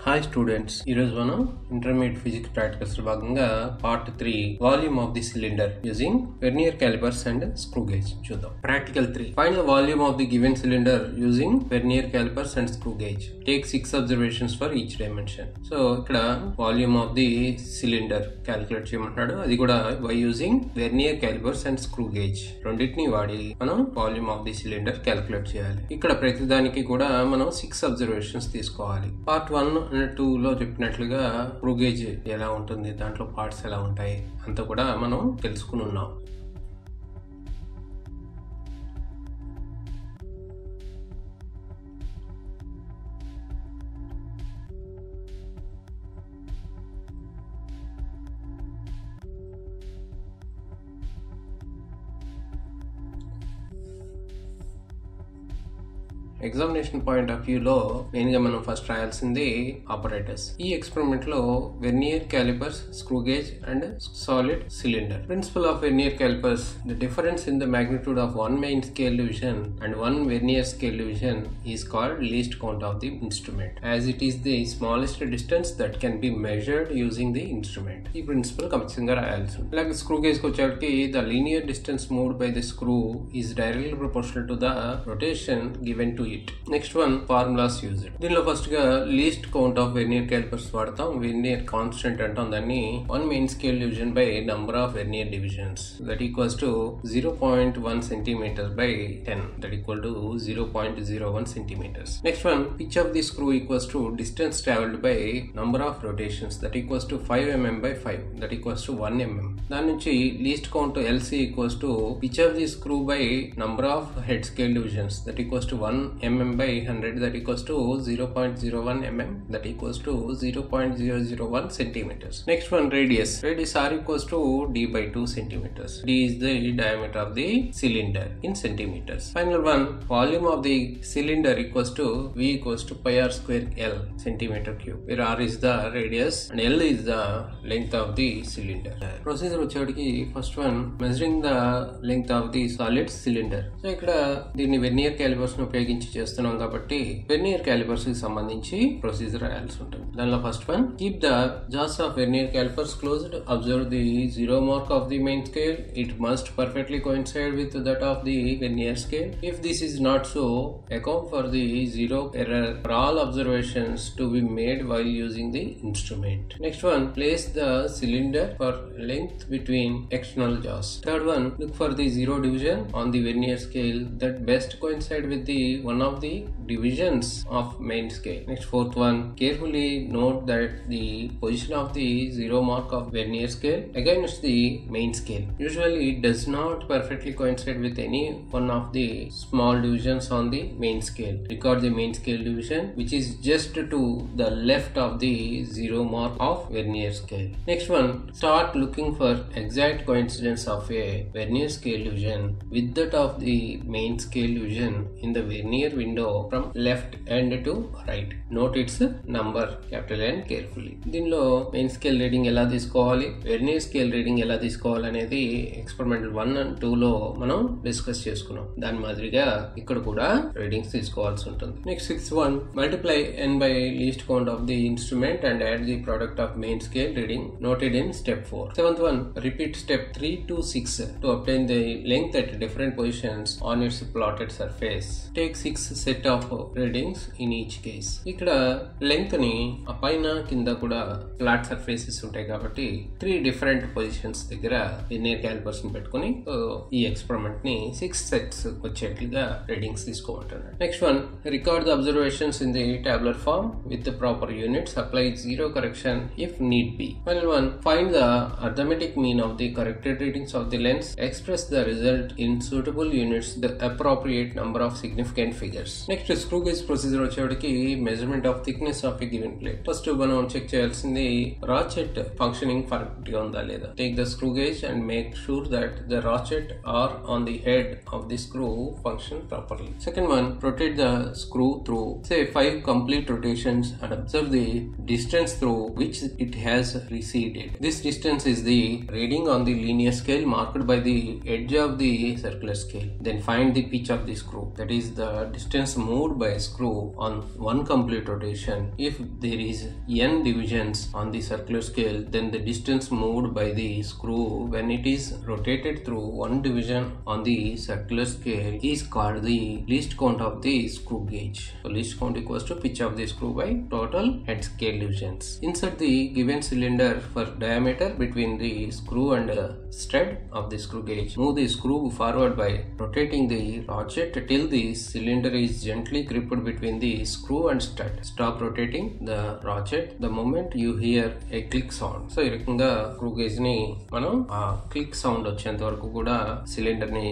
Hi students, ఈరోజు మనం intermediate physics practicals లో భాగంగా part 3 volume of the cylinder using vernier calipers and screw gauge చూద్దాం. Practical 3 find the volume of the given cylinder using vernier calipers and screw gauge. Take 6 observations for each dimension. So ఇక్కడ volume of the cylinder calculate చేయమంటున్నాడు, అది కూడా by using vernier calipers and screw gauge. రెండింటిని వాడి మనం volume of the cylinder calculate చేయాలి. ఇక్కడ ప్రతిదానికి కూడా మనం 6 అబ్జర్వేషన్స్ తీసుకోవాలి. పార్ట్ 1 అండ్ 2 లో చెప్పినట్లుగా స్క్రూ గేజ్ ఎలా ఉంటుంది, దాంట్లో పార్ట్స్ ఎలా ఉంటాయి అంతా కూడా మనం తెలుసుకుని ఉన్నాం. ఎగ్జామినేషన్ పాయింట్ ఆఫ్ వ్యూ లో మెయిన్ గా మనం ఫస్ట్ రాయాల్సింది ఆపరేటర్స్. ఈ ఎక్స్పెరిమెంట్ లో vernier callipers, screw gauge and solid cylinder. Principle of vernier callipers: the difference in the magnitude of one main scale division and one vernier scale division is called least count of the instrument, as it is the smallest distance that can be measured using the instrument. ఈ principle ఖచ్చితంగా రాయాల్సి ఉంటుంది. అలాగే screw gauge కి వచ్చేటికి the linear distance moved by the screw is directly proportional to the rotation given to it. Next one, formulas used. దీనిలో first గా least count of vernier calipers వాడతాం. వెర్నియర్ కాన్స్టెంట్ అంటాం దాన్ని. One main scale division by number of vernier divisions that equals to 0.1 centimeters by 10 that equal to 0.01 centimeters. Next one, pitch of the screw equals to distance traveled by number of rotations that equals to 5 mm by 5 that equals to 1 mm. దాని నుంచి least count LC equals to pitch of the screw by number of head scale divisions that equals to 1 mm by 100 that equals to 0.01 mm that equals to 0.001 centimeters. Next one, radius R equals to D by 2 centimeters. D is the diameter of the cylinder in centimeters. Final one, volume of the cylinder equals to V equals to pi r square L centimeter cube, where R is the radius and L is the length of the cylinder. Procedure వచ్చేటికి first one, measuring the length of the solid cylinder. So ఇక్కడ దీన్ని vernier callipers ను ఉపయోగించి చేస్తున్నాం కాబట్టి vernier calipers కి సంబంధించి procedure రాయాల్సి ఉంటుంది. దానిలో first one, keep the jaws of vernier callipers closed. Observe the zero mark of the main scale. It must perfectly coincide with that of the vernier scale. If this is not so, account for the zero error for all observations to be made while using the instrument. Next one, place the cylinder for length between external jaws. Third one, look for the zero division on the vernier scale that best coincide with the one of the divisions of main scale. Next, fourth one, carefully note that the position of the zero mark of vernier scale against the main scale usually it does not perfectly coincide with any one of the small divisions on the main scale. Record the main scale division which is just to the left of the zero mark of vernier scale. Next one, start looking for exact coincidence of a vernier scale division with that of the main scale division in the vernier window from left end to right. Note its number capital N carefully. దీనిలో main scale reading ఎలా తీసుకోవాలి, vernier scale reading ఎలా తీసుకోవాలి అనేది experimental 1 and 2 లో మనం discuss చేసుకున్నాం. దాని మాదిరిగా ఇక్కడ కూడా రీడింగ్స్ తీసుకోవాల్సి ఉంటుంది. Next 6th one, multiply n by least count of the instrument and add the product of main scale reading noted in step 4. 7th one, repeat step 3 to 6 to obtain the length at different positions on its plotted surface. Take 6 set of readings in each case. ఇక్కడ length ని పైన కింద కూడా flat surfaces ఉంటాయి కాబట్టి 3 different positions దగ్గర vernier calipers ని పెట్టుకుని ఈ ఎక్స్పెరిమెంట్ ని 6 సెట్స్ వచ్చేట్లుగా రీడింగ్స్ తీసుకోమంటున్నాడు. Next one, record the observations in the tabular form with the proper units. Apply zero correction if need be. Final one, find the arithmetic mean of the corrected readings of the lengths. Express the result in suitable units the appropriate number of significant figures. Next screw gauge procedure వచ్చేటికి measurement of thickness of a given plate. First మనం check చేయాల్సింది ratchet functioning perfect గా ఉందా లేదా. Take the screw gauge and make sure that the ratchet are on the head of the screw function properly. Second one, rotate the screw through say 5 complete rotations and observe the distance through which it has receded. This distance is the reading on the linear scale marked by the edge of the circular scale. Then find the pitch of the screw, that is the distance moved moved by a screw on one complete rotation. If there is n divisions on the circular scale, then the distance moved by the screw when it is rotated through one division on the circular scale is called the least count of the screw gauge. So least count equals to pitch of the screw by total head scale divisions. Insert the given cylinder for diameter between the screw and stud of the screw gauge. Move the screw forward by rotating the ratchet till the cylinder is gently gripped between the screw and stud. Stop rotating the ratchet the moment you hear a click sound. So ఈ రకంగా screw gauge ని మనం ఆ click sound వచ్చేంత వరకు కూడా cylinder ని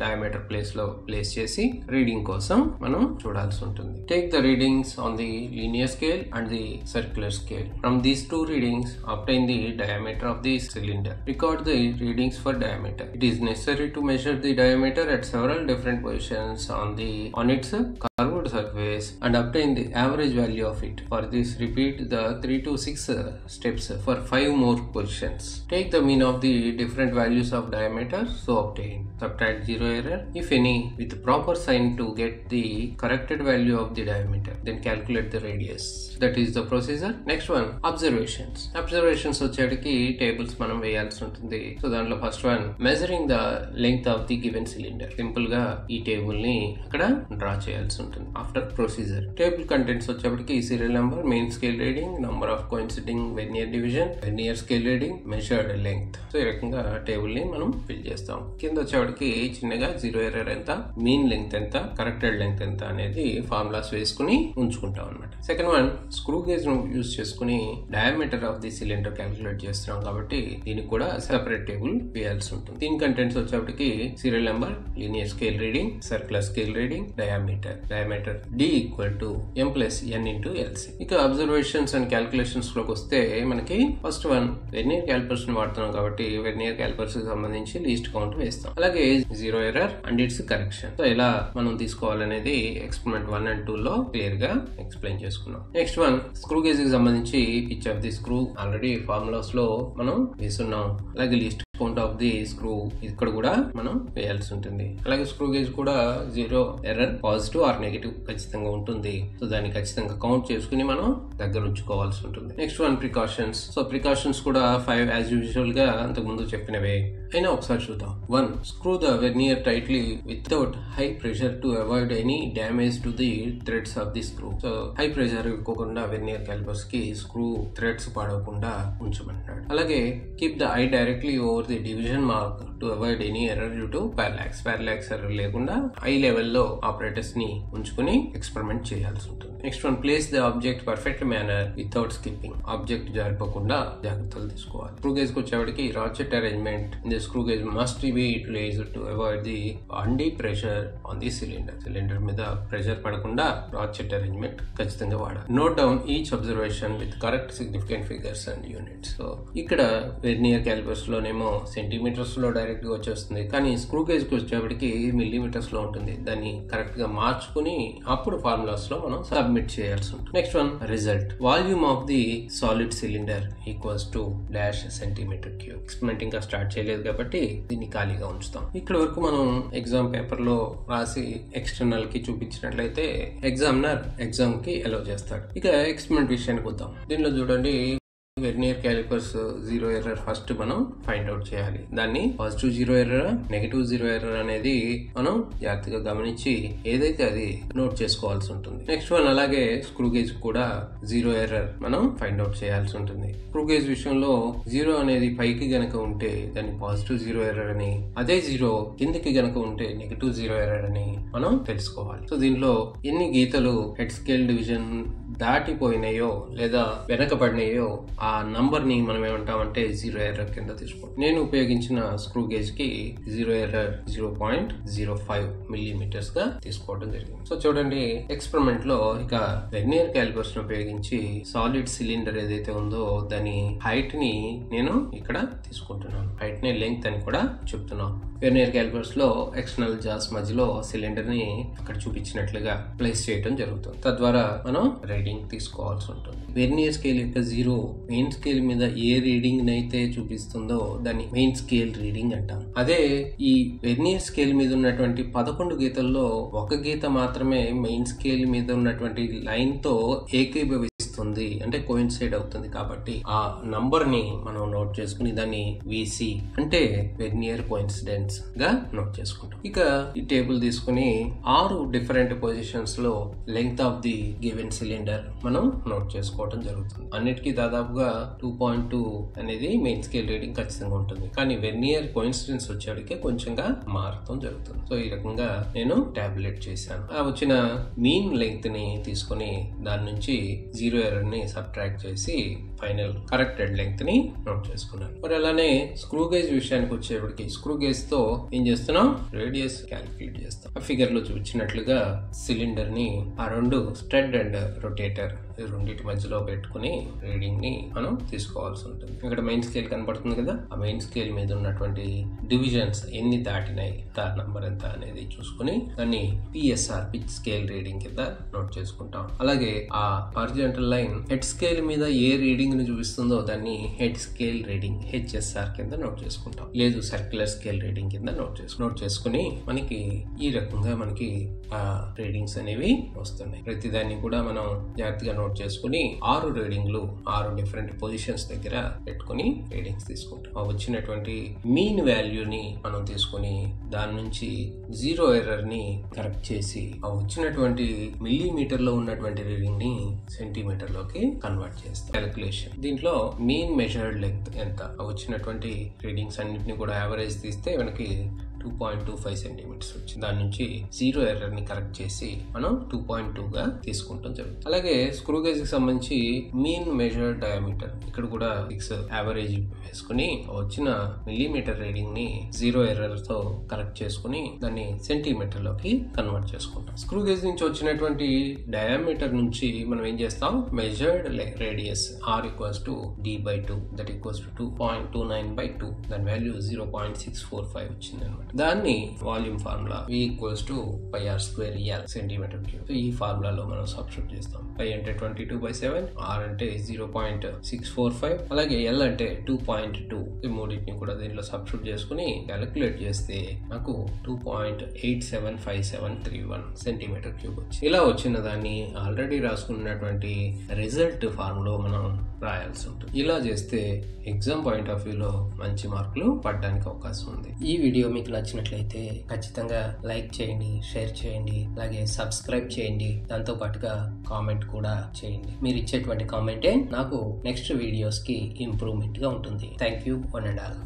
diameter place చేసి రీడింగ్ కోసం మనం చూడాల్సి ఉంటుంది. Take the readings on the linear scale and the circular scale. From these two readings obtain the diameter of the cylinder. Record the readings for diameter. It is necessary to measure the diameter at several different positions on its curved surface and obtain the average value of it. For this, repeat the 3 to 6 steps for 5 more positions. Take the mean of the different values of diameter so obtained. Subtract zero error, if any, with proper sign to get the corrected value of the diameter. Then calculate the radius. That is the procedure. Next one, observations. Observations వచ్చేటికి tables మనం వేయాల్సి ఉంటుంది. So దాంట్లో first one, measuring the length of the given cylinder. Simple గా ఈ table ని అక్కడ draw చేయాల్సి ఉంటుంది. ఆఫ్టర్ ప్రొసీజర్, టేబుల్ కంటెంట్స్ వచ్చేప్పటికి serial number, main scale reading, number of coinciding vernier division, vernier scale reading, measured length. So ఈ రకంగా table ని మనం ఫిల్ చేస్తాం. కింద వచ్చేవాడికి చిన్నగా జీరో ఎర్రర్ ఎంత, మీన్ లెంగ్త్ ఎంత, కరెక్టెడ్ లెంగ్త్ ఎంత అనేది ఫార్ములాస్ వేసుకుని ఉంచుకుంటాం అనమాట. సెకండ్ వన్, స్క్రూ గేజ్ ను యూజ్ చేసుకుని diameter of the cylinder calculate చేస్తున్నాం కాబట్టి దీనికి కూడా సెపరేట్ టేబుల్ వేయాల్సి ఉంటుంది. దీని కంటెంట్స్ వచ్చేప్పటికి serial number, linear scale reading, circular scale reading, diameter D equal to M plus N into LC. ఇక అబ్జర్వేషన్స్ అండ్ క్యాలిక్యులేషన్స్ లోకి వస్తే మనకి ఫస్ట్ వన్, వెర్నియర్ క్యాలిపర్స్ ని వాడుతున్నాం కాబట్టి వెర్నియర్ క్యాలిపర్స్ కి సంబంధించి లీస్ట్ కౌంట్ వేస్తాం. అలాగే zero error and it's correction. So ఎలా మనం తీసుకోవాలనేది ఎక్స్పెరిమెంట్ 1 and 2 లో క్లియర్ గా ఎక్స్ప్లెయిన్ చేసుకున్నాం. నెక్స్ట్ వన్, స్క్రూ గేజ్ కి సంబంధించి pitch of the screw already formulas లో మనం వేస్తున్నాం. అలాగే least count of the screw ఇక్కడ కూడా మనం వేయాల్సి ఉంటుంది. అలాగే స్క్రూ గేజ్ కూడా zero error, positive or negative ఖచ్చితంగా ఉంటుంది. సో దాన్ని ఖచ్చితంగా కౌంట్ చేసుకుని మనం దగ్గర ఉంచుకోవాల్సి ఉంటుంది. Next one, precautions. So precautions కూడా 5 యాజ్ యూజువల్ గా అంతకు ముందు చెప్పినవే అయినా ఒకసారి చూద్దాం. 1. Screw the vernier tightly without high pressure to avoid any damage to the threads of the screw. So high pressure ఇవ్వకుండా వెర్నియర్ క్యాలిపర్స్ కి స్క్రూ థ్రెడ్స్ పాడవకుండా ఉంచమంటున్నాడు. అలాగే keep the eye directly over the division mark to avoid any error due to parallax error లేకుండా eye లెవెల్లో operators ని ఉంచుకుని experiment చేయాల్సి ఉంటుంది. Next one, place the object perfect manner without skipping. Object జారిపోకుండా జాగ్రత్తలు తీసుకోవాలి. స్క్రూ గేజ్ కి వచ్చేవాడికి ratchet arrangement in the screw gauge must be placed to avoid the undue pressure on the cylinder. Cylinder మీద pressure పడకుండా ratchet arrangement ఖచ్చితంగా వాడాలి. Note down each observation with correct significant figures and units. So ఇక్కడ vernier calipers లోనేమో centimeters లో direct గా వచ్చేస్తుంది, కానీ స్క్రూ గేజ్ కి వచ్చేప్పటికి మిల్లీమీటర్స్ లో ఉంటుంది. దాన్ని కరెక్ట్ గా మార్చుకుని అప్పుడు ఫార్ములాస్ లో మనం సబ్మిట్ చేయాల్సి ఉంటుంది. Next one, result. Volume of the solid cylinder equals to dash centimetre cube. Experiment ఇంకా స్టార్ట్ చేయలేదు కాబట్టి దీన్ని ఖాళీగా ఉంచుతాం. ఇక్కడ వరకు మనం ఎగ్జామ్ పేపర్ లో రాసి ఎక్స్టర్నల్ కి చూపించినట్లయితే ఎగ్జామినర్ ఎగ్జామ్ కి అలౌ చేస్తాడు. ఇక ఎక్స్పెరిమెంట్ విషయానికి వద్దాం. దీనిలో చూడండి, vernier callipers zero error first మనం ఫైండ్ అవుట్ చేయాలి. దాన్ని positive zero error, negative zero error అనేది మనం జాగ్రత్తగా గమనించి ఏదైతే అది నోట్ చేసుకోవాల్సి ఉంటుంది. నెక్స్ట్ వన్, అలాగే స్క్రూ గేజ్ కూడా జీరో ఎర్రర్ మనం ఫైండ్ అవుట్ చేయాల్సి ఉంటుంది. స్క్రూ గేజ్ విషయంలో జీరో అనేది పైకి గనక ఉంటే దాన్ని పాజిటివ్ జీరో ఎర్రర్ అని, అదే జీరో కిందకి గనక ఉంటే నెగిటివ్ జీరో ఎర్రర్ అని మనం తెలుసుకోవాలి. సో దీనిలో ఎన్ని గీతలు హెడ్ స్కేల్ డివిజన్ దాటిపోయినాయో లేదా వెనకబడినాయో ఆ నంబర్ ని మనం ఏమంటామంటే జీరో ఎర్రర్ కింద తీసుకోండి. నేను ఉపయోగించిన స్క్రూ గేజ్ కి జీరో ఎర్రర్ 0.05 మిల్లీమీటర్స్ గా తీసుకోవడం జరిగింది. సో చూడండి, ఎక్స్పెరిమెంట్ లో ఇక వెర్నియర్ క్యాలిపర్స్ ను ఉపయోగించి సాలిడ్ సిలిండర్ ఏదైతే ఉందో దాని హైట్ ని నేను ఇక్కడ తీసుకుంటున్నాను. హైట్ ని లెంగ్త్ అని కూడా చెప్తున్నాను. వెర్నియర్ క్యాలిపర్స్ లో ఎక్స్టర్నల్ జాస్ మధ్యలో సిలిండర్ ని అక్కడ చూపించినట్లుగా ప్లేస్ చేయడం జరుగుతుంది. తద్వారా మనం రీడింగ్ తీసుకోవాల్సి ఉంటుంది. వెర్నియర్ స్కేల్ యొక్క జీరో మెయిన్ స్కేల్ మీద ఏ రీడింగ్ అయితే చూపిస్తుందో దాన్ని మెయిన్ స్కేల్ రీడింగ్ అంటాం. అదే ఈ వెర్నియర్ స్కేల్ మీద ఉన్నటువంటి 11 గీతల్లో ఒక గీత మాత్రమే మెయిన్ స్కేల్ మీద ఉన్నటువంటి లైన్ తో ఏకీభవిస్తుంది, అంటే కోయిన్సైడ్ అవుతుంది. కాబట్టి ఆ నంబర్ ని మనం నోట్ చేసుకుని దాన్ని విసి అంటే వెర్నియర్ కోయిన్సిడెన్స్ గా నోట్ చేసుకుంటాం. ఇక ఈ టేబుల్ తీసుకుని 6 డిఫరెంట్ పొజిషన్స్ లో length of the given cylinder మనం నోట్ చేసుకోవడం జరుగుతుంది. అన్నిటికీ దాదాపుగా 2.2 అనేది మెయిన్ స్కేల్ రీడింగ్ ఖచ్చితంగా ఉంటుంది. కానీ వెర్నియర్ కోయిన్సిడెన్స్ వచ్చేటికే కొంచెంగా మారటం జరుగుతుంది. సో ఈ రకంగా నేను టాబ్యులేట్ చేశాను. ఆ వచ్చిన మీన్ లెంగ్త్ ని తీసుకుని దాని నుంచి జీరో ఎర్రర్ ని సబ్ట్రాక్ట్ చేసి ఫైనల్ కరెక్టెడ్ లెంగ్త్ ని నోట్ చేసుకున్నాను. మరి అలానే స్క్రూ గేజ్ విషయానికి వచ్చేప్పటికి స్క్రూ గేజ్ తో ఏం చేస్తున్నాం, రేడియస్ క్యాలిక్యులేట్ చేస్తాం. ఆ ఫిగర్ లో చూపించినట్లుగా సిలిండర్ ని ఆ 2 స్టడ్ అండ్ రొటేటర్ రెండింటి మధ్యలో పెట్టుకుని రీడింగ్ ని మనం తీసుకోవాల్సి ఉంటుంది. ఇక్కడ మెయిన్ స్కేల్ కనబడుతుంది కదా, ఆ మెయిన్ స్కేల్ మీద ఉన్నటువంటి డివిజన్స్ ఎన్ని దాటినాయి, నంబర్ ఎంత అనేది చూసుకుని దాన్ని పిఎస్ఆర్ పిచ్ స్కేల్ రీడింగ్ కింద నోట్ చేసుకుంటాం. అలాగే ఆ హారిజాంటల్ లైన్ హెడ్ స్కేల్ మీద ఏ రీడింగ్ ని చూపిస్తుందో దాన్ని హెడ్ స్కేల్ రీడింగ్ హెచ్ఎస్ఆర్ కింద నోట్ చేసుకుంటాం. లేదు సర్క్యులర్ స్కేల్ రీడింగ్ కింద నోట్ చేసుకుని మనకి ఈ రకంగా మనకి ఆ రీడింగ్స్ అనేవి వస్తున్నాయి. ప్రతిదాన్ని కూడా మనం జాగ్రత్తగా నోట్ చేసుకుని 6 రీడింగ్లు 6 డిఫరెంట్ పొజిషన్స్ దగ్గర పెట్టుకుని రీడింగ్స్ తీసుకుంటాం. వచ్చినటువంటి మీన్ వాల్యూని మనం తీసుకుని దాని నుంచి జీరో ఎర్రర్ ని కరెక్ట్ చేసి ఆ వచ్చినటువంటి మిల్లీమీటర్ లో ఉన్నటువంటి రీడింగ్ ని సెంటీమీటర్ లోకి కన్వర్ట్ చేస్తాం. క్యాలిక్యులేషన్ దీంట్లో మీన్ మెజర్డ్ లెంగ్త్ ఎంత, వచ్చినటువంటి రీడింగ్స్ అన్నింటినీ కూడా యావరేజ్ తీస్తే మనకి 2.25 సెంటీమీటర్స్ వచ్చింది. దాని నుంచి జీరో ఎర్రర్ ని కరెక్ట్ చేసి మనం 2.2 గా తీసుకుంటాం జరుగుతుంది. అలాగే స్క్రూ గేజ్ కి సంబంధించి మీన్ మెజర్ డయామీటర్ ఇక్కడ కూడా 6 యావరేజ్ వేసుకుని వచ్చిన మిల్లీమీటర్ రీడింగ్ ని జీరో ఎర్రర్ తో కరెక్ట్ చేసుకుని దాన్ని సెంటీమీటర్ లోకి కన్వర్ట్ చేసుకుంటాం. స్క్రూ గేజ్ నుంచి వచ్చినటువంటి డయామీటర్ నుంచి మనం ఏం చేస్తాం, measured radius r equals to d/2 that equals to 2.29/2 దాని వాల్యూ 0.645 వచ్చింది అనమాట. దాన్ని volume formula V equals to πr²L centimetre cube. ఈ ఫార్ములాలో మనం సబ్స్టిట్యూట్ చేస్తాం. π అంటే 22/7, r అంటే 0.645, అలాగే L అంటే 2.2. ఈ మూడింటిని కూడా దీనిలో సబ్స్టిట్యూట్ చేసుకుని క్యాలిక్యులేట్ చేస్తే నాకు 2.875731 సెంటీమీటర్ క్యూబ్ వచ్చింది. ఇలా వచ్చిన దాన్ని ఆల్రెడీ రాసుకున్నటువంటి రిజల్ట్ ఫార్ములో మనం రాయాల్సి ఉంటుంది. ఇలా చేస్తే ఎగ్జామ్ పాయింట్ ఆఫ్ వ్యూలో మంచి మార్కులు పడడానికి అవకాశం ఉంది. ఈ వీడియో మీకు నచ్చినట్లయితే ఖచ్చితంగా లైక్ చేయండి, షేర్ చేయండి, అలాగే సబ్స్క్రైబ్ చేయండి. దాంతో పాటుగా కామెంట్ కూడా చేయండి. మీరు ఇచ్చేటువంటి కామెంటే నాకు నెక్స్ట్ వీడియోస్ కి ఇంప్రూవ్మెంట్ గా ఉంటుంది. Thank you one and all.